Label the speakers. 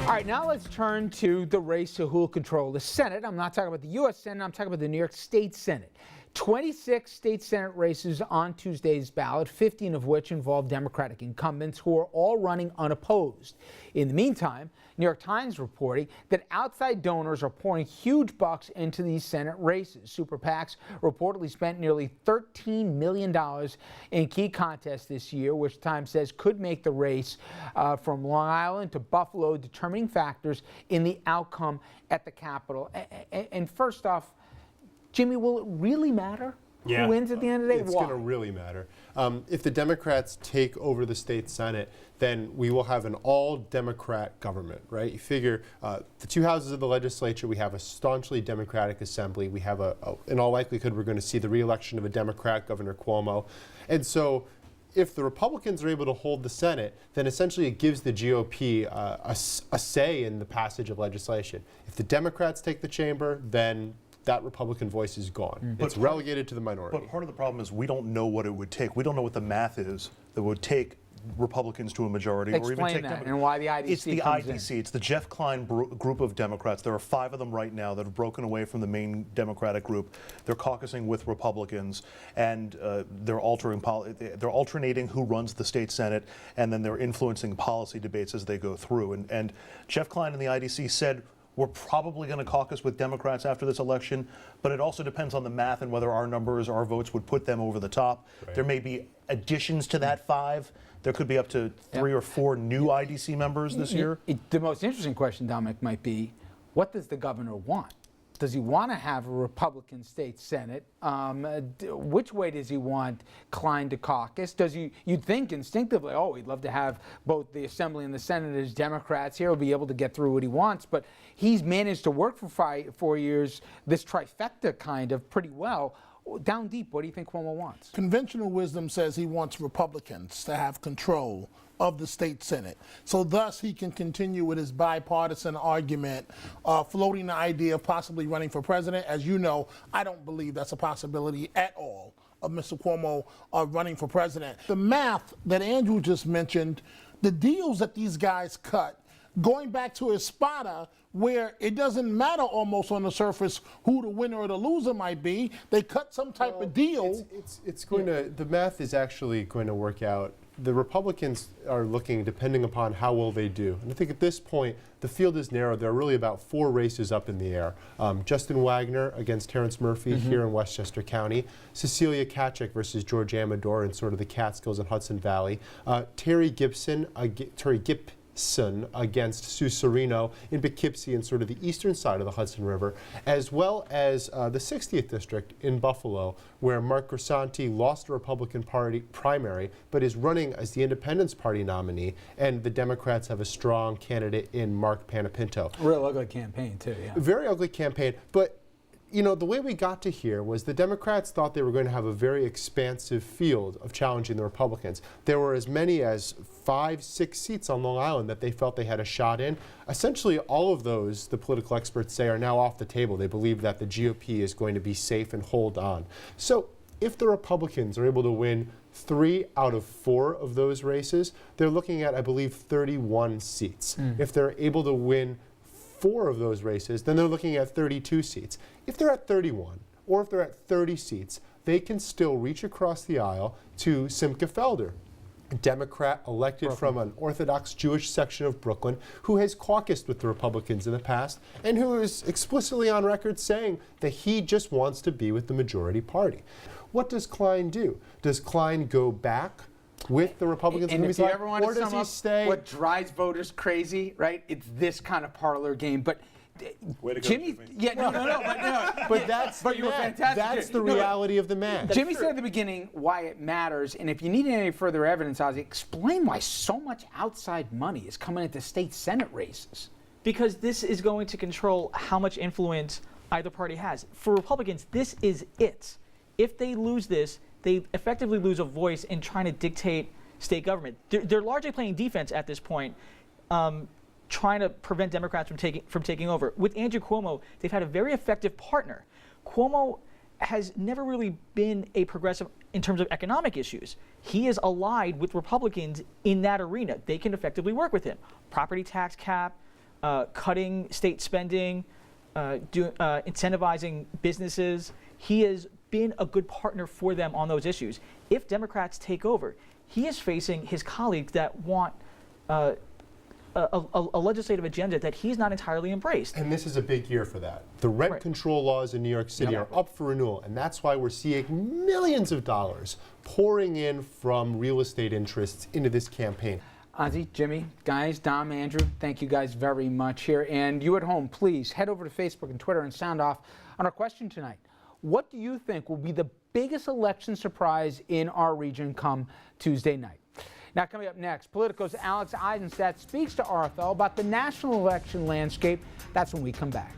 Speaker 1: All right, now let's turn to the race to who will control the Senate. I'm not talking about the U.S. Senate, I'm talking about the New York State Senate. 26 state Senate races on Tuesday's ballot, 15 of which involve Democratic incumbents who are all running unopposed. In the meantime, New York Times reporting that outside donors are pouring huge bucks into these Senate races. Super PACs reportedly spent nearly $13 million in key contests this year, which Times says could make the race from Long Island to Buffalo determining factors in the outcome at the Capitol. And first off, Jimmy, will it really matter who wins at the end of the day?
Speaker 2: It's going to really matter. If the Democrats take over the state Senate, then we will have an all-Democrat government, right? You figure the two houses of the legislature, we have a staunchly Democratic assembly. We have, in all likelihood, we're going to see the re-election of a Democrat, Governor Cuomo. And so if the Republicans are able to hold the Senate, then essentially it gives the GOP a say in the passage of legislation. If the Democrats take the chamber, then that Republican voice is gone. It's relegated to the minority.
Speaker 3: But part of the problem is we don't know what it would take. We don't know what the math is that would take Republicans to a majority.
Speaker 1: Explain
Speaker 3: or even take
Speaker 1: that and why the IDC
Speaker 3: It's the
Speaker 1: comes
Speaker 3: IDC.
Speaker 1: in.
Speaker 3: It's the Jeff Klein group of Democrats. There are 5 of them right now that have broken away from the main Democratic group. They're caucusing with Republicans, and they're alternating who runs the state Senate, and then they're influencing policy debates as they go through. And Jeff Klein and the IDC said, we're probably going to caucus with Democrats after this election, but it also depends on the math and whether our numbers, our votes would put them over the top. Right. There may be additions to that 5. There could be up to 3 or 4 new IDC members this year.
Speaker 1: The most interesting question, Dominic, might be, what does the governor want? Does he want to have a Republican state Senate? Which way does he want Klein to caucus? You'd think instinctively, oh, he'd love to have both the Assembly and the Senate as Democrats here. He'll be able to get through what he wants. But he's managed to work for 4 years, this trifecta kind of pretty well. Down deep, what do you think Cuomo wants?
Speaker 4: Conventional wisdom says he wants Republicans to have control of the state Senate. So thus he can continue with his bipartisan argument, floating the idea of possibly running for president. As you know, I don't believe that's a possibility at all of Mr. Cuomo running for president. The math that Andrew just mentioned, the deals that these guys cut, going back to Espada, where it doesn't matter almost on the surface who the winner or the loser might be, they cut some type of deal.
Speaker 2: It's going to, the math is actually going to work out. The Republicans are looking, depending upon how well they do. And I think at this point, the field is narrow. There are really about 4 races up in the air. Justin Wagner against Terrence Murphy here in Westchester County. Cecilia Kachik versus George Amador in sort of the Catskills and Hudson Valley. Terry Gibson against Sue Serino in Poughkeepsie and sort of the eastern side of the Hudson River, as well as the 60th District in Buffalo, where Mark Grisanti lost a Republican Party primary, but is running as the Independence Party nominee, and the Democrats have a strong candidate in Mark Panapinto.
Speaker 1: Real ugly campaign, too, yeah.
Speaker 2: Very ugly campaign, but you know, the way we got to here was the Democrats thought they were going to have a very expansive field of challenging the Republicans. There were as many as 5, 6 seats on Long Island that they felt they had a shot in. Essentially, all of those, the political experts say, are now off the table. They believe that the GOP is going to be safe and hold on. So if the Republicans are able to win 3 out of 4 of those races, they're looking at, I believe, 31 seats. If they're able to win 4 of those races, then they're looking at 32 seats. If they're at 31, or if they're at 30 seats, they can still reach across the aisle to Simcha Felder, a Democrat elected from an Orthodox Jewish section of Brooklyn, who has caucused with the Republicans in the past, and who is explicitly on record saying that he just wants to be with the majority party. What does Klein do? Does Klein go back with the Republicans?
Speaker 1: And if you ever want
Speaker 2: or
Speaker 1: to
Speaker 2: does
Speaker 1: sum
Speaker 2: he
Speaker 1: up
Speaker 2: stay?
Speaker 1: what drives voters crazy, right? It's this kind of parlor game. But Jimmy,
Speaker 2: but
Speaker 1: you were fantastic.
Speaker 2: That's the reality of the man.
Speaker 1: Jimmy said at the beginning why it matters, and if you need any further evidence, Ozzy, explain why so much outside money is coming into state Senate races.
Speaker 5: Because this is going to control how much influence either party has. For Republicans, this is it. If they lose this, they effectively lose a voice in trying to dictate state government. They're largely playing defense at this point, trying to prevent Democrats from taking over. With Andrew Cuomo, they've had a very effective partner. Cuomo has never really been a progressive in terms of economic issues. He is allied with Republicans in that arena. They can effectively work with him. Property tax cap, cutting state spending, incentivizing businesses. He has been a good partner for them on those issues. If Democrats take over, he is facing his colleagues that want a legislative agenda that he's not entirely embraced.
Speaker 2: And this is a big year for that. The rent
Speaker 5: Right.
Speaker 2: control laws in New York City
Speaker 5: Yep.
Speaker 2: are up for renewal, and that's why we're seeing millions of dollars pouring in from real estate interests into this campaign.
Speaker 1: Ozzy, Jimmy, guys, Dom, Andrew, thank you guys very much here. And you at home, please head over to Facebook and Twitter and sound off on our question tonight. What do you think will be the biggest election surprise in our region come Tuesday night? Now, coming up next, Politico's Alex Eisenstadt speaks to Arthel about the national election landscape. That's when we come back.